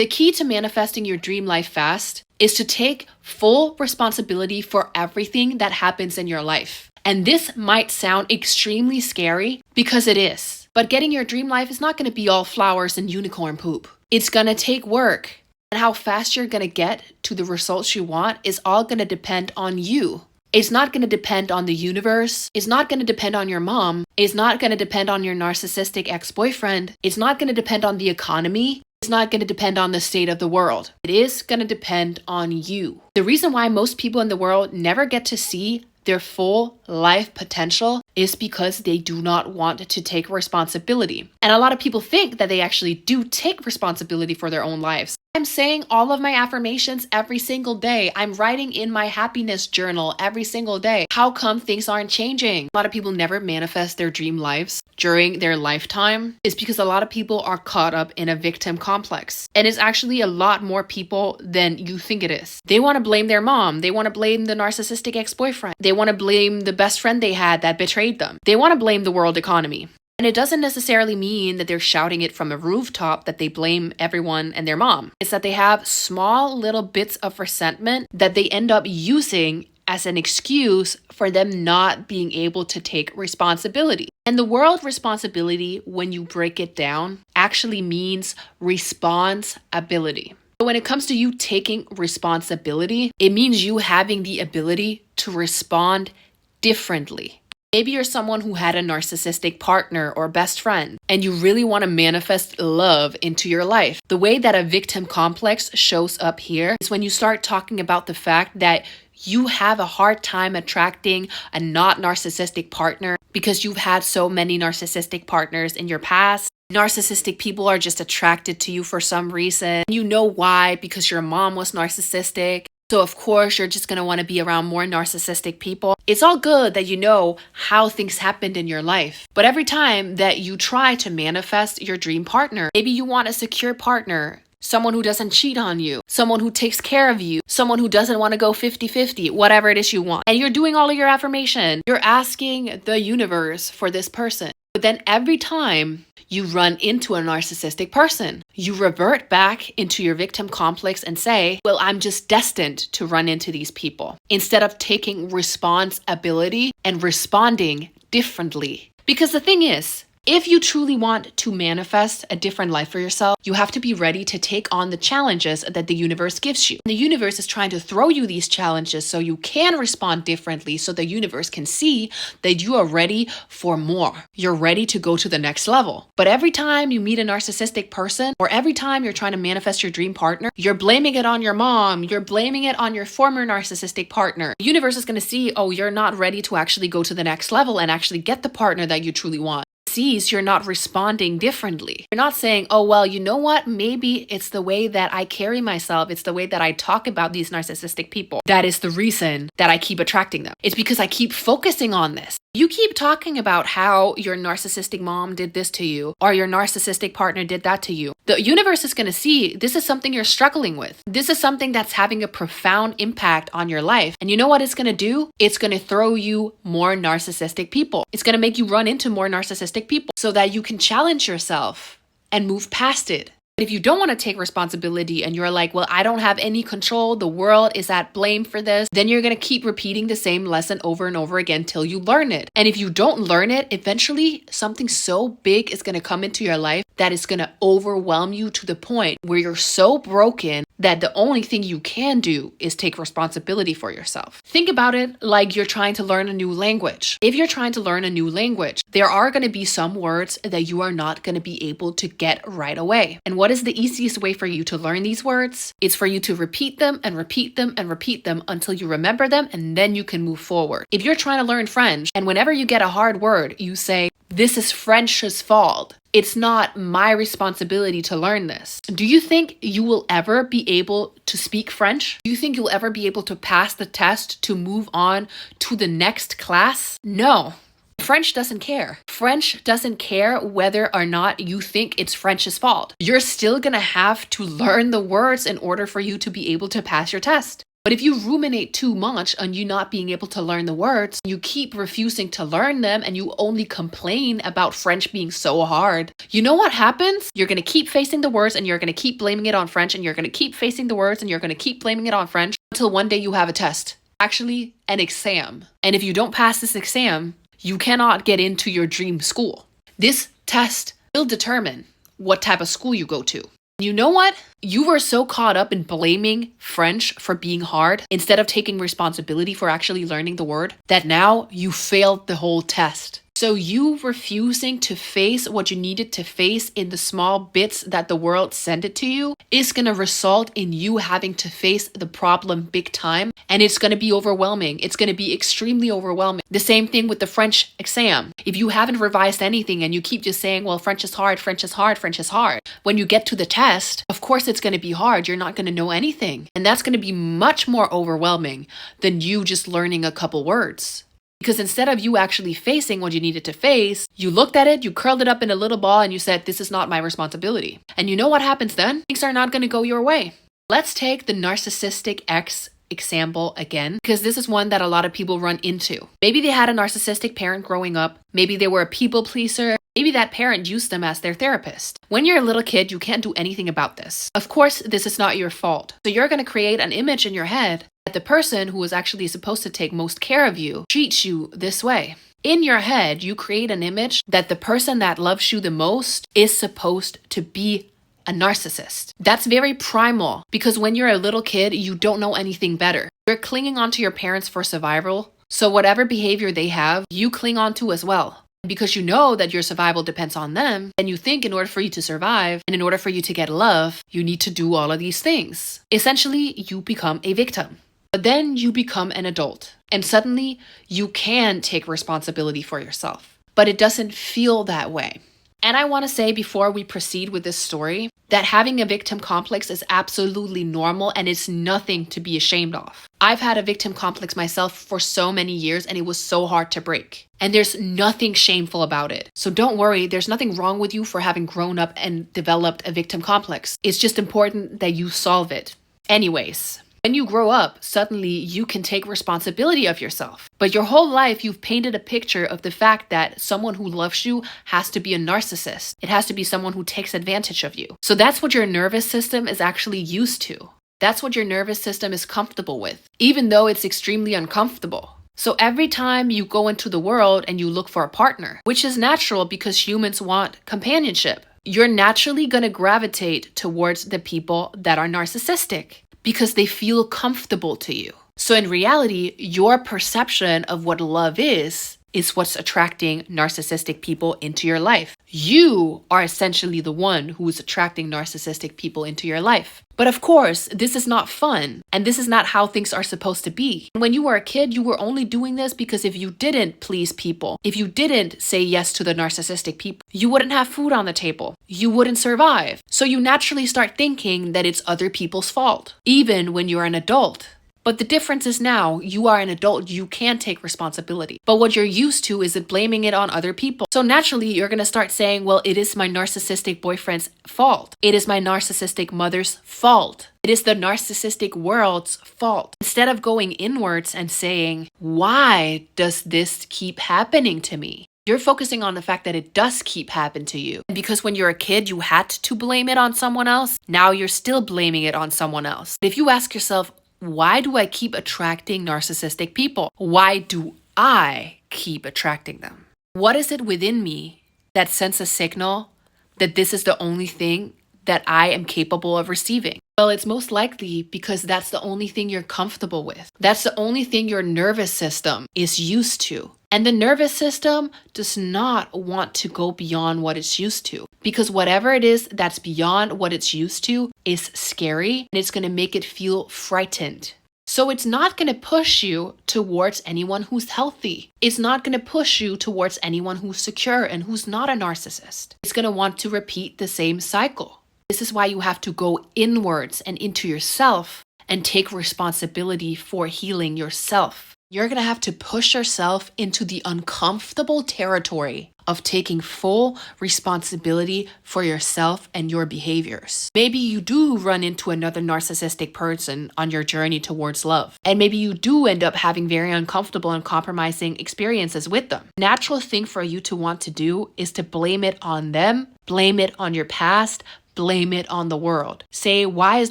The key to manifesting your dream life fast is to take full responsibility for everything that happens in your life. And this might sound extremely scary because it is. But getting your dream life is not going to be all flowers and unicorn poop. It's going to take work. And how fast you're going to get to the results you want is all going to depend on you. It's not going to depend on the universe. It's not going to depend on your mom. It's not going to depend on your narcissistic ex-boyfriend. It's not going to depend on the economy. It's not going to depend on the state of the world. It is going to depend on you. The reason why most people in the world never get to see their full life potential is because they do not want to take responsibility. And a lot of people think that they actually do take responsibility for their own lives. I'm saying all of my affirmations every single day. I'm writing in my happiness journal every single day. How come things aren't changing? A lot of people never manifest their dream lives during their lifetime. It's because a lot of people are caught up in a victim complex. And it's actually a lot more people than you think it is. They want to blame their mom. They want to blame the narcissistic ex-boyfriend. They want to blame the best friend they had that betrayed them. They want to blame the world economy. And it doesn't necessarily mean that they're shouting it from a rooftop that they blame everyone and their mom. It's that they have small little bits of resentment that they end up using as an excuse for them not being able to take responsibility. And the word responsibility, when you break it down, actually means responsibility. So when it comes to you taking responsibility, it means you having the ability to respond differently. Maybe you're someone who had a narcissistic partner or best friend, and you really want to manifest love into your life. The way that a victim complex shows up here is when you start talking about the fact that you have a hard time attracting a not narcissistic partner because you've had so many narcissistic partners in your past. Narcissistic people are just attracted to you for some reason. You know why? Because your mom was narcissistic. So of course, you're just going to want to be around more narcissistic people. It's all good that you know how things happened in your life. But every time that you try to manifest your dream partner, maybe you want a secure partner, someone who doesn't cheat on you, someone who takes care of you, someone who doesn't want to go 50-50, whatever it is you want. And you're doing all of your affirmation. You're asking the universe for this person. But then every time you run into a narcissistic person, you revert back into your victim complex and say, well, I'm just destined to run into these people, instead of taking responsibility and responding differently. Because the thing is, if you truly want to manifest a different life for yourself, you have to be ready to take on the challenges that the universe gives you. The universe is trying to throw you these challenges so you can respond differently, so the universe can see that you are ready for more. You're ready to go to the next level. But every time you meet a narcissistic person, or every time you're trying to manifest your dream partner, you're blaming it on your mom, you're blaming it on your former narcissistic partner. The universe is going to see, oh, you're not ready to actually go to the next level and actually get the partner that you truly want. Sees you're not responding differently. You're not saying, oh, well, you know what? Maybe it's the way that I carry myself. It's the way that I talk about these narcissistic people. That is the reason that I keep attracting them. It's because I keep focusing on this. You keep talking about how your narcissistic mom did this to you, or your narcissistic partner did that to you. The universe is going to see this is something you're struggling with. This is something that's having a profound impact on your life. And you know what it's going to do? It's going to throw you more narcissistic people. It's going to make you run into more narcissistic people so that you can challenge yourself and move past it. But if you don't want to take responsibility and you're like, well, I don't have any control, the world is at blame for this, then you're going to keep repeating the same lesson over and over again till you learn it. And if you don't learn it, eventually something so big is going to come into your life that is going to overwhelm you to the point where you're so broken that the only thing you can do is take responsibility for yourself. Think about it like you're trying to learn a new language. If you're trying to learn a new language, there are going to be some words that you are not going to be able to get right away. And what is the easiest way for you to learn these words? It's for you to repeat them and repeat them and repeat them until you remember them, and then you can move forward. If you're trying to learn French and whenever you get a hard word, you say, this is French's fault. It's not my responsibility to learn this. Do you think you will ever be able to speak French? Do you think you'll ever be able to pass the test to move on to the next class? No. French doesn't care. French doesn't care whether or not you think it's French's fault. You're still gonna have to learn the words in order for you to be able to pass your test. But if you ruminate too much on you not being able to learn the words, you keep refusing to learn them and you only complain about French being so hard, you know what happens? You're going to keep facing the words and you're going to keep blaming it on French, and you're going to keep facing the words and you're going to keep blaming it on French until one day you have a test. Actually, an exam. And if you don't pass this exam, you cannot get into your dream school. This test will determine what type of school you go to. You know what? You were so caught up in blaming French for being hard instead of taking responsibility for actually learning the word that now you failed the whole test. So you refusing to face what you needed to face in the small bits that the world sent it to you is going to result in you having to face the problem big time, and it's going to be overwhelming. It's going to be extremely overwhelming. The same thing with the French exam. If you haven't revised anything and you keep just saying, well, French is hard, French is hard, French is hard. When you get to the test, of course it's going to be hard. You're not going to know anything. And that's going to be much more overwhelming than you just learning a couple words. Because instead of you actually facing what you needed to face, you looked at it, you curled it up in a little ball, and you said, this is not my responsibility. And you know what happens then? Things are not going to go your way. Let's take the narcissistic ex example again, because this is one that a lot of people run into. Maybe they had a narcissistic parent growing up. Maybe they were a people pleaser. Maybe that parent used them as their therapist. When you're a little kid, you can't do anything about this. Of course, this is not your fault. So you're going to create an image in your head that the person who is actually supposed to take most care of you treats you this way. In your head, you create an image that the person that loves you the most is supposed to be a narcissist. That's very primal, because when you're a little kid, you don't know anything better. You're clinging onto your parents for survival. So whatever behavior they have, you cling on to as well. Because you know that your survival depends on them, and you think in order for you to survive and in order for you to get love, you need to do all of these things. Essentially, you become a victim. But then you become an adult, and suddenly you can take responsibility for yourself. But it doesn't feel that way. And I want to say before we proceed with this story that having a victim complex is absolutely normal and it's nothing to be ashamed of. I've had a victim complex myself for so many years and it was so hard to break. And there's nothing shameful about it. So don't worry, there's nothing wrong with you for having grown up and developed a victim complex. It's just important that you solve it. Anyways. When you grow up, suddenly you can take responsibility of yourself. But your whole life, you've painted a picture of the fact that someone who loves you has to be a narcissist. It has to be someone who takes advantage of you. So that's what your nervous system is actually used to. That's what your nervous system is comfortable with, even though it's extremely uncomfortable. So every time you go into the world and you look for a partner, which is natural because humans want companionship, you're naturally going to gravitate towards the people that are narcissistic, because they feel comfortable to you. So in reality, your perception of what love is what's attracting narcissistic people into your life. You are essentially the one who is attracting narcissistic people into your life. But of course, this is not fun, and this is not how things are supposed to be. When you were a kid, you were only doing this because if you didn't please people, if you didn't say yes to the narcissistic people, you wouldn't have food on the table. You wouldn't survive. So you naturally start thinking that it's other people's fault, even when you're an adult. But the difference is now you are an adult, you can take responsibility. But what you're used to is blaming it on other people. So naturally, you're going to start saying, well, it is my narcissistic boyfriend's fault. It is my narcissistic mother's fault. It is the narcissistic world's fault. Instead of going inwards and saying, why does this keep happening to me? You're focusing on the fact that it does keep happening to you. And because when you're a kid, you had to blame it on someone else, now you're still blaming it on someone else. If you ask yourself, why do I keep attracting narcissistic people? Why do I keep attracting them? What is it within me that sends a signal that this is the only thing that I am capable of receiving? Well, it's most likely because that's the only thing you're comfortable with. That's the only thing your nervous system is used to. And the nervous system does not want to go beyond what it's used to, because whatever it is that's beyond what it's used to is scary and it's going to make it feel frightened. So it's not going to push you towards anyone who's healthy. It's not going to push you towards anyone who's secure and who's not a narcissist. It's going to want to repeat the same cycle. This is why you have to go inwards and into yourself and take responsibility for healing yourself. You're going to have to push yourself into the uncomfortable territory of taking full responsibility for yourself and your behaviors. Maybe you do run into another narcissistic person on your journey towards love. And maybe you do end up having very uncomfortable and compromising experiences with them. Natural thing for you to want to do is to blame it on them, blame it on your past, blame it on the world. Say, why is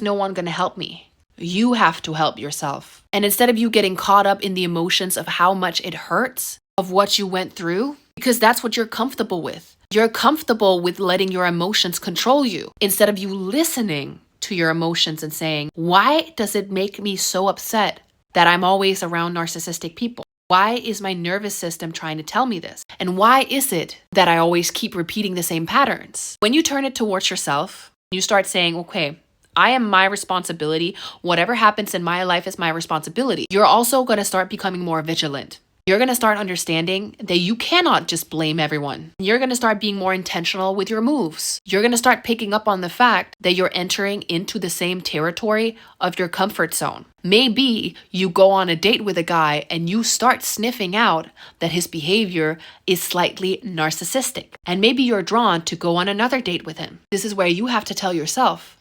no one going to help me? You have to help yourself. And instead of you getting caught up in the emotions of how much it hurts, of what you went through, because that's what you're comfortable with. You're comfortable with letting your emotions control you instead of you listening to your emotions and saying, why does it make me so upset that I'm always around narcissistic people? Why is my nervous system trying to tell me this? And why is it that I always keep repeating the same patterns? When you turn it towards yourself, you start saying, okay, I am my responsibility. Whatever happens in my life is my responsibility. You're also going to start becoming more vigilant. You're going to start understanding that you cannot just blame everyone. You're going to start being more intentional with your moves. You're going to start picking up on the fact that you're entering into the same territory of your comfort zone. Maybe you go on a date with a guy and you start sniffing out that his behavior is slightly narcissistic. And maybe you're drawn to go on another date with him. This is where you have to tell yourself,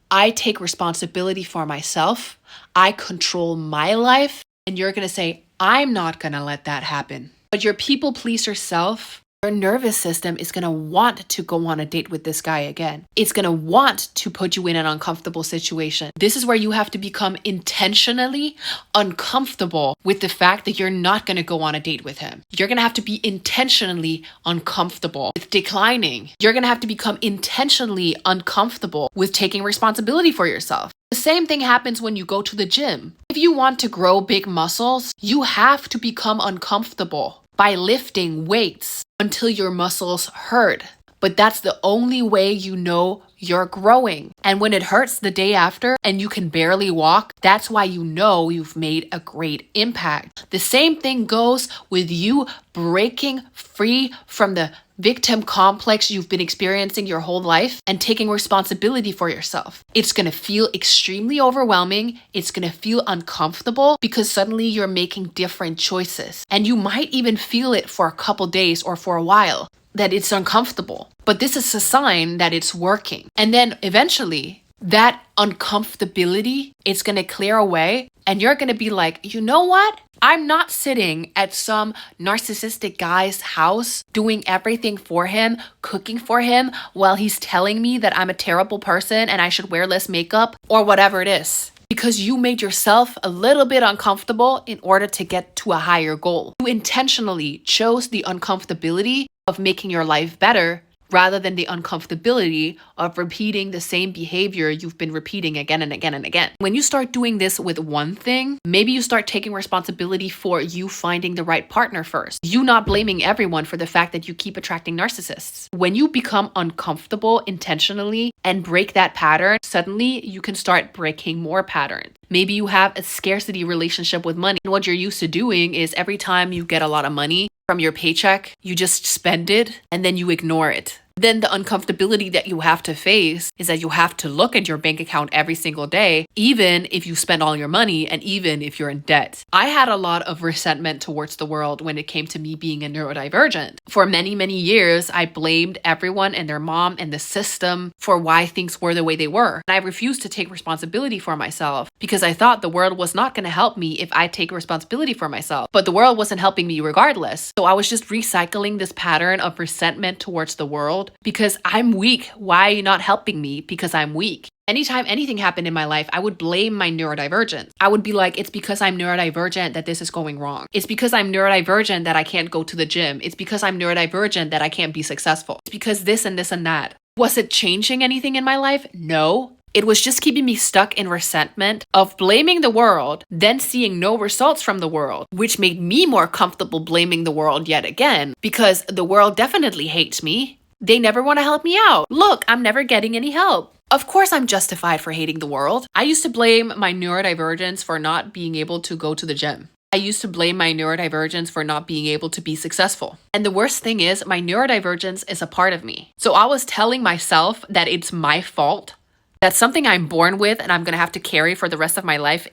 I take responsibility for myself. I control my life. And you're going to say, I'm not going to let that happen. But your people pleaser self, your nervous system is going to want to go on a date with this guy again. It's going to want to put you in an uncomfortable situation. This is where you have to become intentionally uncomfortable with the fact that you're not going to go on a date with him. You're going to have to be intentionally uncomfortable with declining. You're going to have to become intentionally uncomfortable with taking responsibility for yourself. The same thing happens when you go to the gym. If you want to grow big muscles, you have to become uncomfortable by lifting weights until your muscles hurt. But that's the only way you know you're growing. And when it hurts the day after and you can barely walk, that's why you know you've made a great impact. The same thing goes with you breaking free from the victim complex you've been experiencing your whole life and taking responsibility for yourself. It's going to feel extremely overwhelming. It's going to feel uncomfortable because suddenly you're making different choices. And you might even feel it for a couple days or for a while that it's uncomfortable. But this is a sign that it's working. And then eventually that uncomfortability is going to clear away and you're going to be like, you know what? I'm not sitting at some narcissistic guy's house doing everything for him, cooking for him while he's telling me that I'm a terrible person and I should wear less makeup or whatever it is. Because you made yourself a little bit uncomfortable in order to get to a higher goal. You intentionally chose the uncomfortability of making your life better rather than the uncomfortability of repeating the same behavior you've been repeating again and again and again. When you start doing this with one thing, maybe you start taking responsibility for you finding the right partner first. You not blaming everyone for the fact that you keep attracting narcissists. When you become uncomfortable intentionally and break that pattern, suddenly you can start breaking more patterns. Maybe you have a scarcity relationship with money. And what you're used to doing is every time you get a lot of money from your paycheck, you just spend it and then you ignore it. Then the uncomfortability that you have to face is that you have to look at your bank account every single day, even if you spend all your money and even if you're in debt. I had a lot of resentment towards the world when it came to me being a neurodivergent. For many, many years, I blamed everyone and their mom and the system for why things were the way they were. And I refused to take responsibility for myself because I thought the world was not going to help me if I take responsibility for myself. But the world wasn't helping me regardless. So I was just recycling this pattern of resentment towards the world. Because I'm weak. Why are you not helping me? Because I'm weak. Anytime anything happened in my life, I would blame my neurodivergence. I would be like, it's because I'm neurodivergent that this is going wrong. It's because I'm neurodivergent that I can't go to the gym. It's because I'm neurodivergent that I can't be successful. It's because this and this and that. Was it changing anything in my life? No. It was just keeping me stuck in resentment of blaming the world, then seeing no results from the world, which made me more comfortable blaming the world yet again, because the world definitely hates me. They never want to help me out. Look, I'm never getting any help. Of course, I'm justified for hating the world. I used to blame my neurodivergence for not being able to go to the gym. I used to blame my neurodivergence for not being able to be successful. And the worst thing is, my neurodivergence is a part of me. So I was telling myself that it's my fault, that something I'm born with and I'm going to have to carry for the rest of my life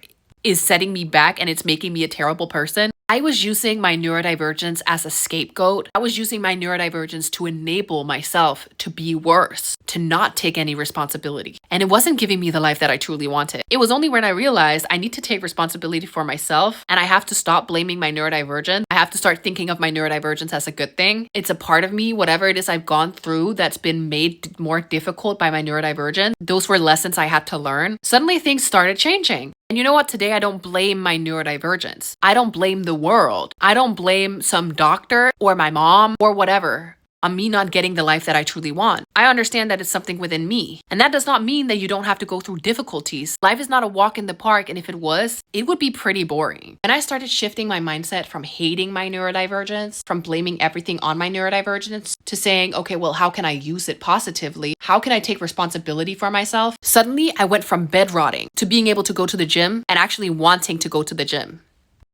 is setting me back and it's making me a terrible person. I was using my neurodivergence as a scapegoat. I was using my neurodivergence to enable myself to be worse, to not take any responsibility. And it wasn't giving me the life that I truly wanted. It was only when I realized I need to take responsibility for myself and I have to stop blaming my neurodivergence. I have to start thinking of my neurodivergence as a good thing. It's a part of me, whatever it is I've gone through that's been made more difficult by my neurodivergence. Those were lessons I had to learn. Suddenly things started changing. And you know what? Today, I don't blame my neurodivergence. I don't blame the world. I don't blame some doctor or my mom or whatever on me not getting the life that I truly want. I understand that it's something within me. And that does not mean that you don't have to go through difficulties. Life is not a walk in the park, and if it was, it would be pretty boring. And I started shifting my mindset from hating my neurodivergence, from blaming everything on my neurodivergence, to saying, okay, well, how can I use it positively? How can I take responsibility for myself? Suddenly, I went from bed rotting to being able to go to the gym and actually wanting to go to the gym,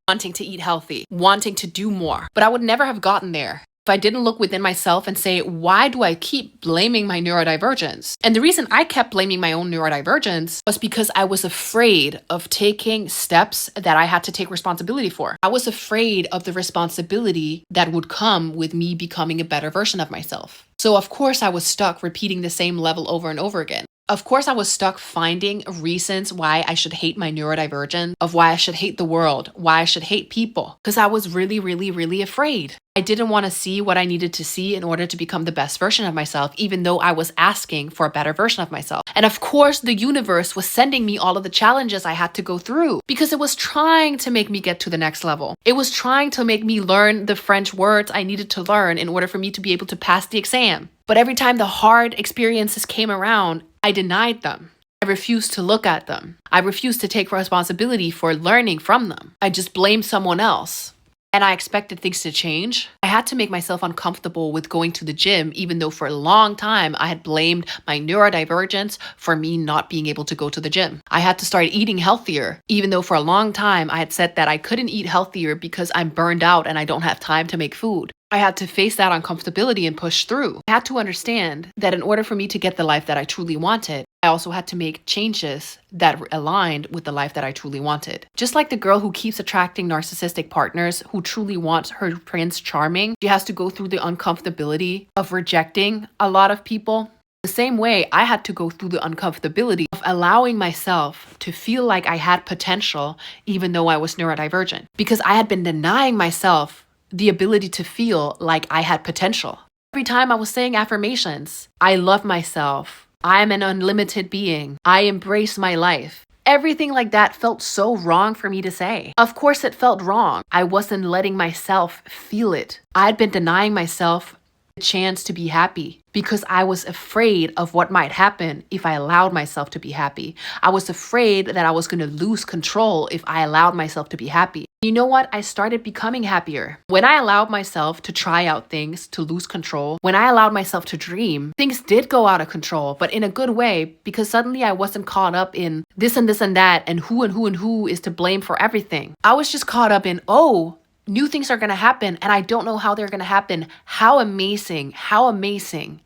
wanting to eat healthy, wanting to do more. But I would never have gotten there if I didn't look within myself and say, why do I keep blaming my neurodivergence? And the reason I kept blaming my own neurodivergence was because I was afraid of taking steps that I had to take responsibility for. I was afraid of the responsibility that would come with me becoming a better version of myself. So of course I was stuck repeating the same level over and over again. Of course, I was stuck finding reasons why I should hate my neurodivergence, of why I should hate the world, why I should hate people, because I was really, really, really afraid. I didn't want to see what I needed to see in order to become the best version of myself, even though I was asking for a better version of myself. And of course, the universe was sending me all of the challenges I had to go through because it was trying to make me get to the next level. It was trying to make me learn the French words I needed to learn in order for me to be able to pass the exam. But every time the hard experiences came around, I denied them. I refused to look at them. I refused to take responsibility for learning from them. I just blamed someone else. And I expected things to change. I had to make myself uncomfortable with going to the gym, even though for a long time I had blamed my neurodivergence for me not being able to go to the gym. I had to start eating healthier, even though for a long time I had said that I couldn't eat healthier because I'm burned out and I don't have time to make food. I had to face that uncomfortability and push through. I had to understand that in order for me to get the life that I truly wanted, I also had to make changes that aligned with the life that I truly wanted. Just like the girl who keeps attracting narcissistic partners who truly wants her Prince Charming, she has to go through the uncomfortability of rejecting a lot of people. The same way, I had to go through the uncomfortability of allowing myself to feel like I had potential even though I was neurodivergent, because I had been denying myself the ability to feel like I had potential. Every time I was saying affirmations, I love myself, I am an unlimited being, I embrace my life. Everything like that felt so wrong for me to say. Of course it felt wrong. I wasn't letting myself feel it. I'd been denying myself the chance to be happy because I was afraid of what might happen if I allowed myself to be happy. I was afraid that I was going to lose control if I allowed myself to be happy. You know what? I started becoming happier. When I allowed myself to try out things, to lose control, when I allowed myself to dream, things did go out of control, but in a good way, because suddenly I wasn't caught up in this and this and that and who is to blame for everything. I was just caught up in, oh, new things are going to happen and I don't know how they're going to happen. How amazing, how amazing.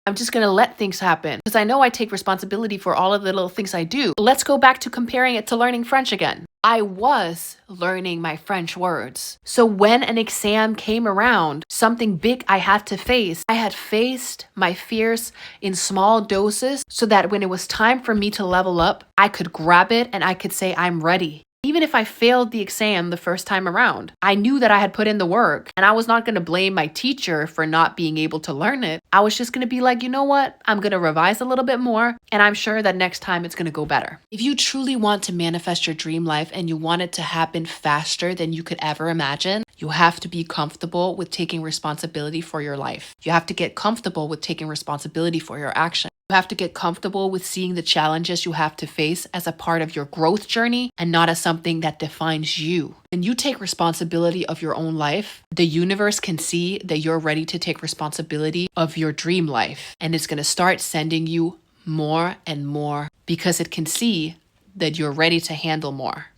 I'm just going to let things happen because I know I take responsibility for all of the little things I do. Let's go back to comparing it to learning French again. I was learning my French words. So when an exam came around, something big I had to face, I had faced my fears in small doses so that when it was time for me to level up, I could grab it and I could say, I'm ready. Even if I failed the exam the first time around, I knew that I had put in the work and I was not going to blame my teacher for not being able to learn it. I was just going to be like, you know what? I'm going to revise a little bit more and I'm sure that next time it's going to go better. If you truly want to manifest your dream life and you want it to happen faster than you could ever imagine, you have to be comfortable with taking responsibility for your life. You have to get comfortable with taking responsibility for your action. You have to get comfortable with seeing the challenges you have to face as a part of your growth journey and not as something that defines you. When you take responsibility of your own life, the universe can see that you're ready to take responsibility of your dream life. And it's going to start sending you more and more because it can see that you're ready to handle more.